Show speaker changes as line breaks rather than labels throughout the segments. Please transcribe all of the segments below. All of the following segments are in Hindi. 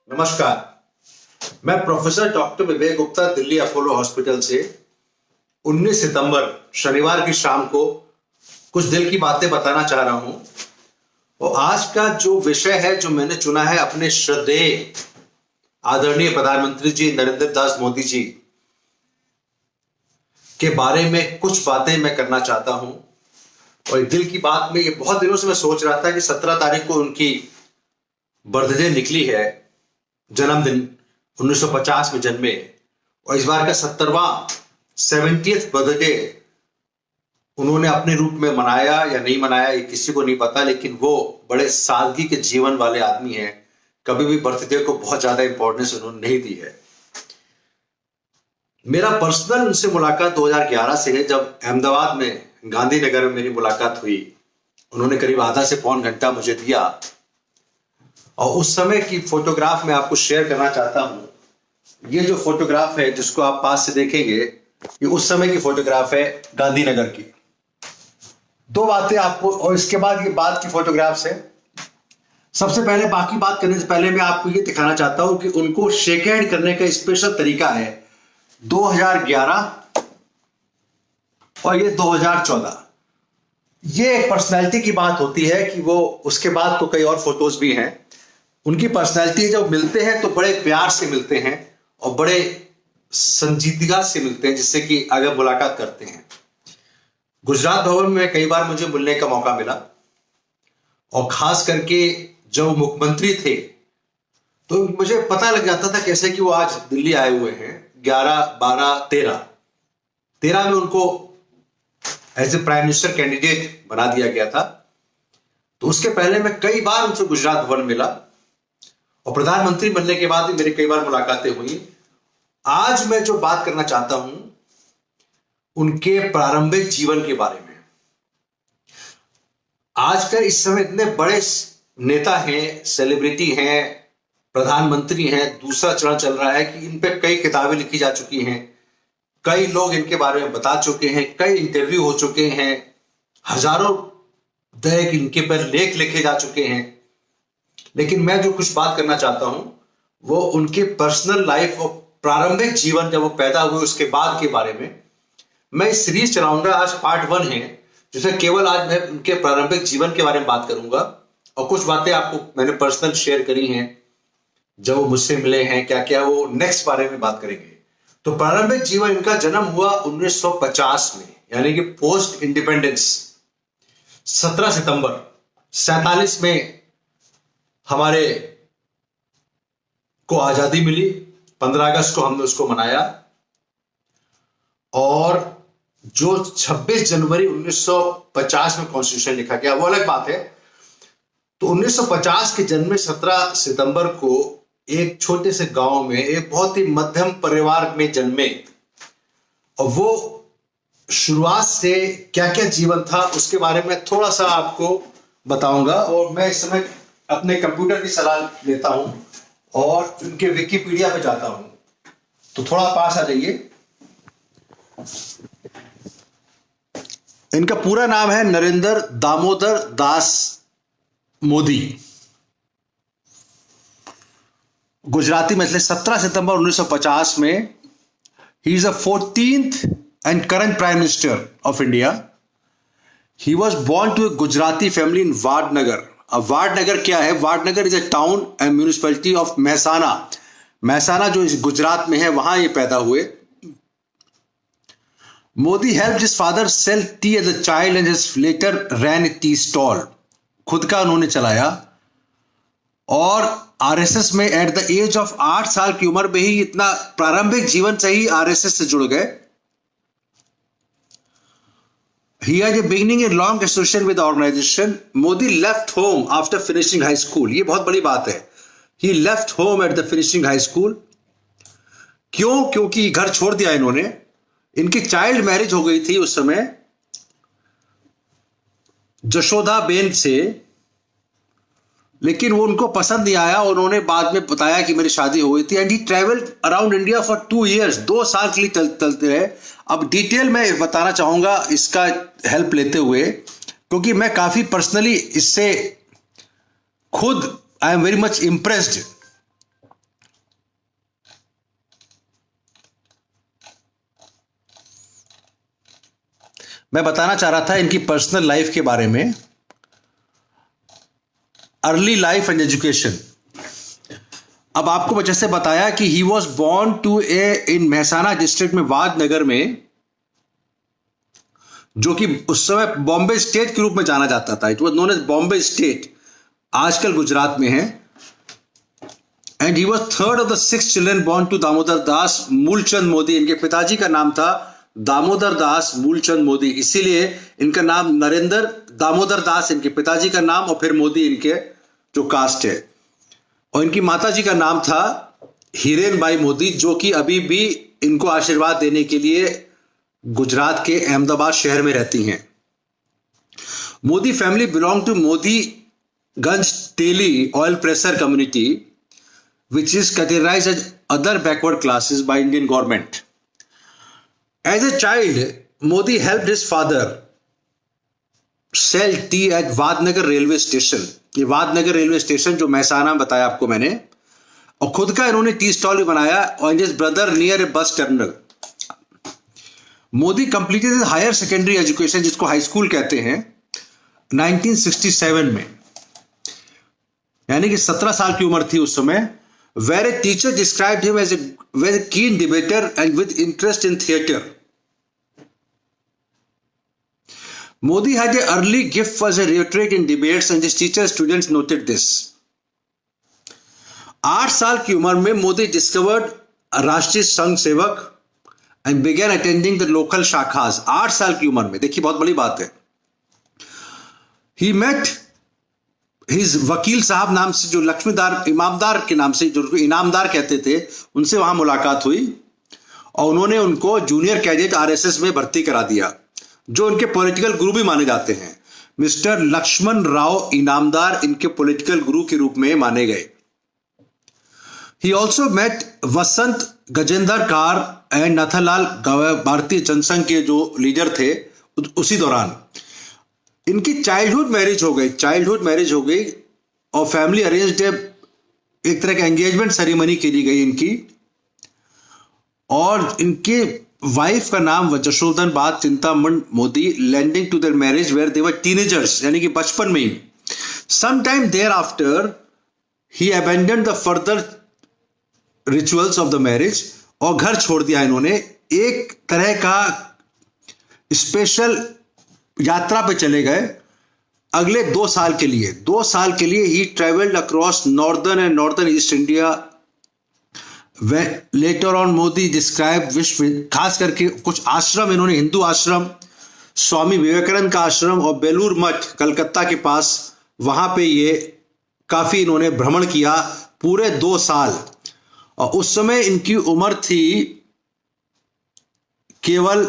नमस्कार। मैं प्रोफेसर डॉक्टर विवेक गुप्ता दिल्ली अपोलो हॉस्पिटल से 19 सितंबर शनिवार की शाम को कुछ दिल की बातें बताना चाह रहा हूं। और आज का जो विषय है जो मैंने चुना है, अपने श्रद्धेय आदरणीय प्रधानमंत्री जी नरेंद्र दास मोदी जी के बारे में कुछ बातें मैं करना चाहता हूं। और दिल की बात में ये बहुत दिनों से मैं सोच रहा था कि 17 तारीख को उनकी बर्थडे निकली है, जन्मदिन 1950 में जन्मे, और इस बार का 70वां बर्थडे उन्होंने अपने रूप में मनाया या नहीं मनाया ये किसी को नहीं पता, लेकिन वो बड़े सादगी के जीवन वाले आदमी हैं। कभी भी बर्थडे को बहुत ज्यादा इंपॉर्टेंस उन्होंने नहीं दी है। मेरा पर्सनल उनसे मुलाकात 2011 से है, जब अहमदाबाद में गांधीनगर में मेरी मुलाकात हुई। उन्होंने करीब आधा से पौन घंटा मुझे दिया, और उस समय की फोटोग्राफ मैं आपको शेयर करना चाहता हूं। ये जो फोटोग्राफ है जिसको आप पास से देखेंगे, ये उस समय की फोटोग्राफ है गांधीनगर की। दो बातें आपको, और इसके बाद ये बाद की फोटोग्राफ्स है। सबसे पहले, बाकी बात करने से पहले मैं आपको ये दिखाना चाहता हूं कि उनको शेक हैंड करने का स्पेशल तरीका है। 2011 और ये 2014, ये एक पर्सनैलिटी की बात होती है कि वो, उसके बाद तो कई और फोटोज भी हैं। उनकी पर्सनैलिटी जब मिलते हैं तो बड़े प्यार से मिलते हैं और बड़े संजीदगी से मिलते हैं, जिससे कि अगर मुलाकात करते हैं। गुजरात भवन में कई बार मुझे मिलने का मौका मिला, और खास करके जब मुख्यमंत्री थे तो मुझे पता लग जाता था कैसे कि वो आज दिल्ली आए हुए हैं। 11, 12, 13 में उनको as a prime minister candidate बना दिया गया था। तो उसके पहले मैं कई बार उनसे गुजरात भवन मिला, और प्रधानमंत्री बनने के बाद भी मेरी कई बार मुलाकातें हुई। आज मैं जो बात करना चाहता हूं उनके प्रारंभिक जीवन के बारे में। आजकल इस समय इतने बड़े नेता हैं, सेलिब्रिटी हैं, प्रधानमंत्री हैं, दूसरा चरण चल रहा है कि इन पे कई किताबें लिखी जा चुकी हैं, कई लोग इनके बारे में बता चुके हैं, कई इंटरव्यू हो चुके हैं, हजारों दैनिक इनके पर लेख लिखे जा चुके हैं। लेकिन मैं जो कुछ बात करना चाहता हूं वो उनके पर्सनल लाइफ और प्रारंभिक जीवन, जब वो पैदा हुए उसके बाद के बारे में मैं इस सीरीज चलाऊंगा। आज पार्ट 1 है, जिसमें केवल आज मैं उनके प्रारंभिक जीवन के बारे में बात करूंगा, और कुछ बातें आपको मैंने पर्सनल शेयर करी हैं जब वो मुझसे मिले हैं, क्या क्या वो नेक्स्ट बारे में बात करेंगे। तो प्रारंभिक जीवन, इनका जन्म हुआ 1950 में, यानी कि पोस्ट इंडिपेंडेंस। 17 सितंबर 47 में हमारे को आजादी मिली। 15 अगस्त को हमने उसको मनाया, और जो 26 जनवरी 1950 में कॉन्स्टिट्यूशन लिखा गया वो अलग बात है। तो 1950 के जन्म में 17 सितंबर को एक छोटे से गांव में एक बहुत ही मध्यम परिवार में जन्मे, और वो शुरुआत से क्या क्या जीवन था उसके बारे में थोड़ा सा आपको बताऊंगा। और मैं इस समय अपने कंप्यूटर की सलाह लेता हूं और उनके विकिपीडिया पे जाता हूं। तो थोड़ा पास आ जाइए। इनका पूरा नाम है नरेंद्र दामोदर दास मोदी। गुजराती में 17 सितंबर 1950 में he is the 14th and current prime minister of India. He was born to a Gujarati family in Vadnagar. अब वाडनगर क्या है? Vadnagar is a town and municipality of Mehsana. Mehsana जो गुजरात में है, वहां ये पैदा हुए। Modi helped his father sell tea as a child and his later ran a tea stall. खुद का उन्होंने चलाया, और आरएसएस में एट द एज ऑफ 8 साल की उम्र में ही, इतना प्रारंभिक जीवन से ही आरएसएस से जुड़ गए। He had a beginning a long association with the organization. Modi left home after finishing high school. ये बहुत बड़ी बात है। He left home at the finishing high school. क्यों? क्योंकि घर छोड़ दिया इन्होंने। इनकी चाइल्ड मैरिज हो गई थी उस समय जशोदा बेन से, लेकिन वो उनको पसंद नहीं आया। उन्होंने बाद में बताया कि मेरी शादी हो गई थी। And he travelled around India for 2 years, 2 साल के लिए चलते रहे। अब डिटेल में बताना चाहूंगा इसका हेल्प लेते हुए, क्योंकि मैं काफी पर्सनली इससे खुद I am very much impressed मैं बताना चाह रहा था इनकी पर्सनल लाइफ के बारे में। Early life and education. अब आपको मैं जैसे बताया कि he was born to in Mehsana district में, वाद नगर में, जो कि उस समय बॉम्बे स्टेट के रूप में जाना जाता था। It was known as Bombay state, आजकल गुजरात में है। And he was third of the 6 children born to Damodar Das Mulchand Modi. इनके पिताजी का नाम था दामोदर दास मूलचंद मोदी, इसीलिए इनका नाम नरेंद्र दामोदर दास इनके पिताजी का नाम, और फिर मोदी इनके जो कास्ट है। और इनकी माताजी का नाम था हिरेनबाई मोदी, जो कि अभी भी इनको आशीर्वाद देने के लिए गुजरात के अहमदाबाद शहर में रहती हैं। मोदी फैमिली बिलोंग टू मोदीगंज teli oil presser community, which is categorized as other backward classes by Indian government. As a child, Modi helped his father sell tea at Vadnagar railway station. ये वादनगर रेलवे स्टेशन जो महसाना बताया आपको मैंने, और खुद का इन्होंने टी स्टॉल भी बनाया, और his brother near a bus terminal. Modi completed higher secondary education, जिसको हाई स्कूल कहते हैं, 1967 में, यानी कि 17 साल की उम्र थी उस समय। Where a teacher described him as a very keen debater and with interest in theatre. Modi had an early gift as a rhetoric in debates, and his teacher students noted this. 8 साल की उम्र में मोदी डिस्कवर्ड राष्ट्रीय संघ सेवक and began attending the local शाखास। 8 साल की उम्र में, देखिए बहुत बड़ी बात है। He met हिज वकील साहब नाम से, जो लक्ष्मीदार इमामदार के नाम से, जो इनामदार कहते थे, उनसे वहां मुलाकात हुई, और उन्होंने उनको जूनियर कैडेट आरएसएस में भर्ती करा दिया, जो उनके पॉलिटिकल गुरु भी माने जाते हैं। मिस्टर लक्ष्मण राव इनामदार इनके पॉलिटिकल गुरु के रूप में माने गए। He also met Vasant Gajendragadkar and Nathalal Bharatiya Jana Sangh के जो लीडर थे उसी दौरान। इनकी चाइल्डहुड मैरिज हो गई, और फैमिली अरेंज्ड एक तरह का एंगेजमेंट सेरेमनी की गई इनकी, और इनके वाइफ का नाम Jashodaben Chintaman Modi, leading to their marriage where they were teenagers, यानी कि बचपन में ही। Some time thereafter he abandoned the further rituals of the marriage, और घर छोड़ दिया इन्होंने। एक तरह का स्पेशल यात्रा पे चले गए अगले 2 साल के लिए। 2 साल के लिए he travelled across northern and northern east India. Later on Modi describe विश्व, खास करके कुछ आश्रम इन्होंने, हिंदू आश्रम, स्वामी विवेकानंद का आश्रम और बेलूर मठ कलकत्ता के पास, वहां पे ये काफी इन्होंने भ्रमण किया पूरे 2 साल। और उस समय इनकी उम्र थी केवल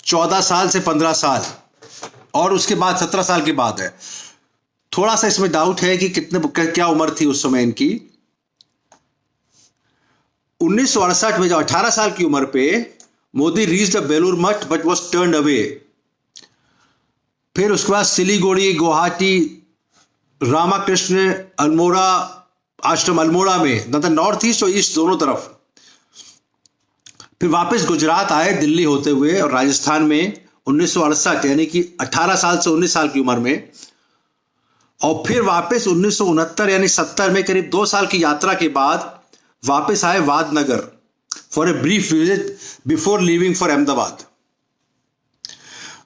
14 साल से 15 साल, और उसके बाद 17 साल के बाद है। थोड़ा सा इसमें डाउट है कि क्या उम्र थी उस समय इनकी। 1968 में जब 18 साल की उम्र पे Modi reached Belur Math but was turned away. फिर उसके बाद सिलीगुड़ी, गुवाहाटी, रामाकृष्ण अल्मोड़ा आश्रम, अल्मोड़ा में, मतलब नॉर्थ ईस्ट और ईस्ट दोनों तरफ। फिर वापस गुजरात आए दिल्ली होते हुए, और राजस्थान में 1968, यानी कि 18 साल से 19 साल की उम्र में। और फिर वापस 1969 यानी 70 में करीब 2 साल की यात्रा के बाद वापस आए Vadnagar for a brief visit before leaving for Ahmedabad.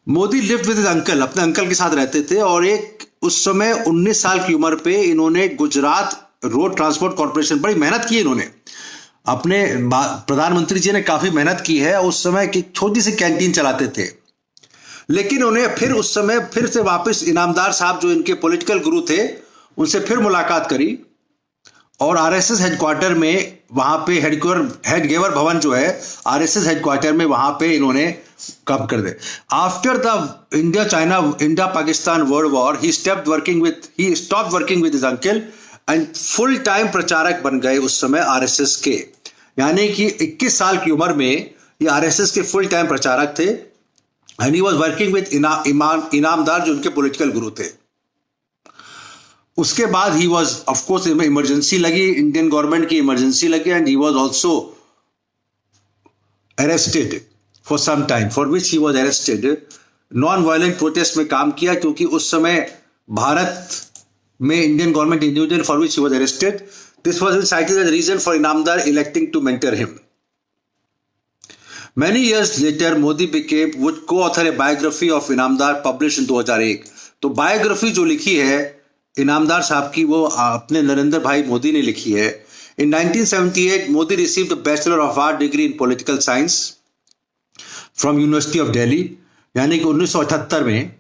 Modi lived with his uncle, अपने अंकल के साथ रहते थे, और एक उस समय 19 साल की उम्र पे इन्होंने गुजरात रोड ट्रांसपोर्ट कॉर्पोरेशन, बड़ी मेहनत की इन्होंने, अपने प्रधानमंत्री जी ने काफी मेहनत की है। उस समय की छोटी सी कैंटीन चलाते थे, लेकिन उन्हें फिर उस समय फिर से वापस इनामदार साहब जो इनके पॉलिटिकल गुरु थे, उनसे फिर मुलाकात करी, और आरएसएस हेडक्वार्टर में, वहां पे हेडगेवर भवन जो है आरएसएस हेडक्वार्टर में, वहां पे इन्होंने काम कर दे। After the India Pakistan world war he stopped working with his uncle and full time pracharak बन गए उस समय आरएसएस के, यानी कि 21 साल की उम्र में ये आरएसएस के फुल टाइम प्रचारक थे। And he was working with Inamdar जो उनके पॉलिटिकल गुरु थे। उसके बाद he was, of course, emergency लगी, इंडियन गवर्नमेंट की इमरजेंसी लगी, and he was also arrested for some time, for which he was arrested non violent protest में काम किया, क्योंकि उस समय भारत में Indian government individual for which he was arrested, this was cited as a reason for Inamdar electing to mentor him. Many years later, Modi would co-author a biography of Inamdar published in 2001. तो बायोग्राफी जो लिखी है इनामदार साहब की, वो अपने नरेंद्र भाई मोदी ने लिखी है. In 1978, Modi received a Bachelor of Art degree in Political Science from University of Delhi, यानी कि 1978 में.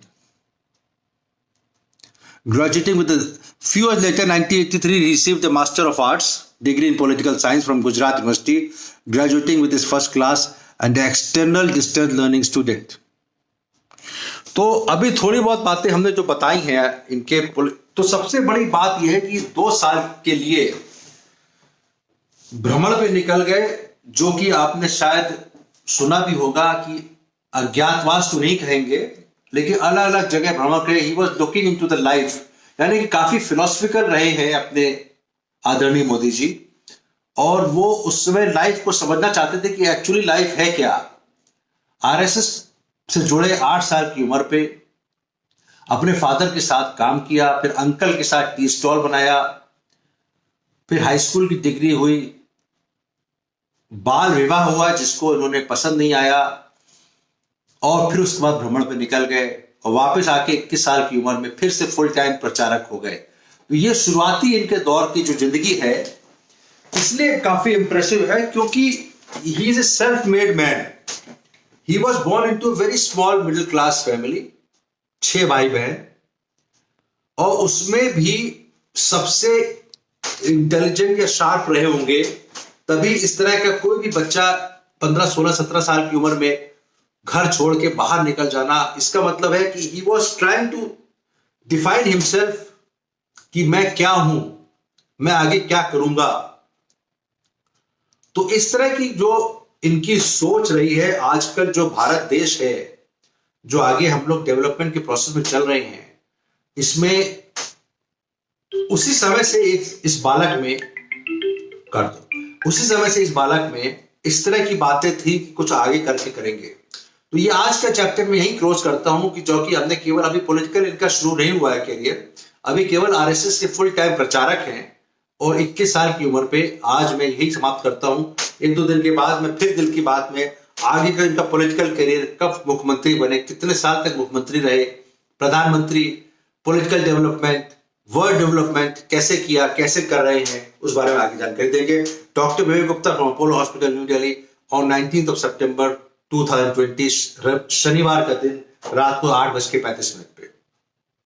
Graduating with a few years later, 1983, he received a Master of Arts degree in Political Science from Gujarat University, graduating with his first class and external distance learning student. तो अभी थोड़ी बहुत बातें हमने जो बताई हैं इनके, तो सबसे बड़ी बात यह है कि 2 साल के लिए भ्रमण पे निकल गए, जो कि आपने शायद सुना भी होगा कि अज्ञातवास तो नहीं कहेंगे, लेकिन अलग अलग जगह भ्रमण करे. He was looking into the life, यानी कि काफी फिलोसफिकल रहे हैं अपने आदरणीय मोदी जी, और वो उस समय लाइफ को समझना चाहते थे कि एक्चुअली लाइफ है क्या. आरएसएस से जुड़े 8 साल की उम्र पे अपने फादर के साथ काम किया, फिर अंकल के साथ टी स्टॉल बनाया, फिर हाई स्कूल की डिग्री हुई, बाल विवाह हुआ जिसको इन्होंने पसंद नहीं आया, और फिर उसके बाद भ्रमण पे निकल गए, और वापस आके 21 साल की उम्र में फिर से फुल टाइम प्रचारक हो गए. तो ये शुरुआती इनके दौर की जो जिंदगी है इसलिए काफी इंप्रेसिव है, क्योंकि he is a self made man. He was born in to very small middle class family, 6 भाई बहन, और उसमें भी सबसे इंटेलिजेंट या शार्प रहे होंगे. तभी इस तरह का कोई भी बच्चा 15, 16, 17 साल की उम्र में घर छोड़ के बाहर निकल जाना, इसका मतलब है कि he was trying to define himself कि मैं क्या हूं, मैं आगे क्या करूंगा. तो इस तरह की जो इनकी सोच रही है, आजकल जो भारत देश है, जो आगे हम लोग डेवलपमेंट के प्रोसेस में चल रहे हैं, इसमें उसी समय से इस बालक में कर दो, उसी समय से इस बालक में इस तरह की बातें थी कि कुछ आगे करके करेंगे. तो ये आज का चैप्टर में यही क्लोज करता हूं कि जो कि हमने केवल अभी पॉलिटिकल इनका शुरू नहीं हुआ है करियर, अभी केवल आरएसएस के फुल टाइम प्रचारक हैं, और 21 साल की उम्र पे आज मैं यही समाप्त करता हूं. 1-2 दिन के बाद मैं फिर दिल की बात में आगे का इनका पॉलिटिकल करियर, कब मुख्यमंत्री बने, कितने साल तक मुख्यमंत्री रहे, प्रधानमंत्री, पॉलिटिकल डेवलपमेंट, वर्ल्ड डेवलपमेंट कैसे किया, कैसे कर रहे हैं, उस बारे में आगे जानकारी देंगे. Doctor Vivek Gupta from Apollo hospital new Delhi on 19 सितंबर 2020, शनिवार का दिन रात को 8:35 पे.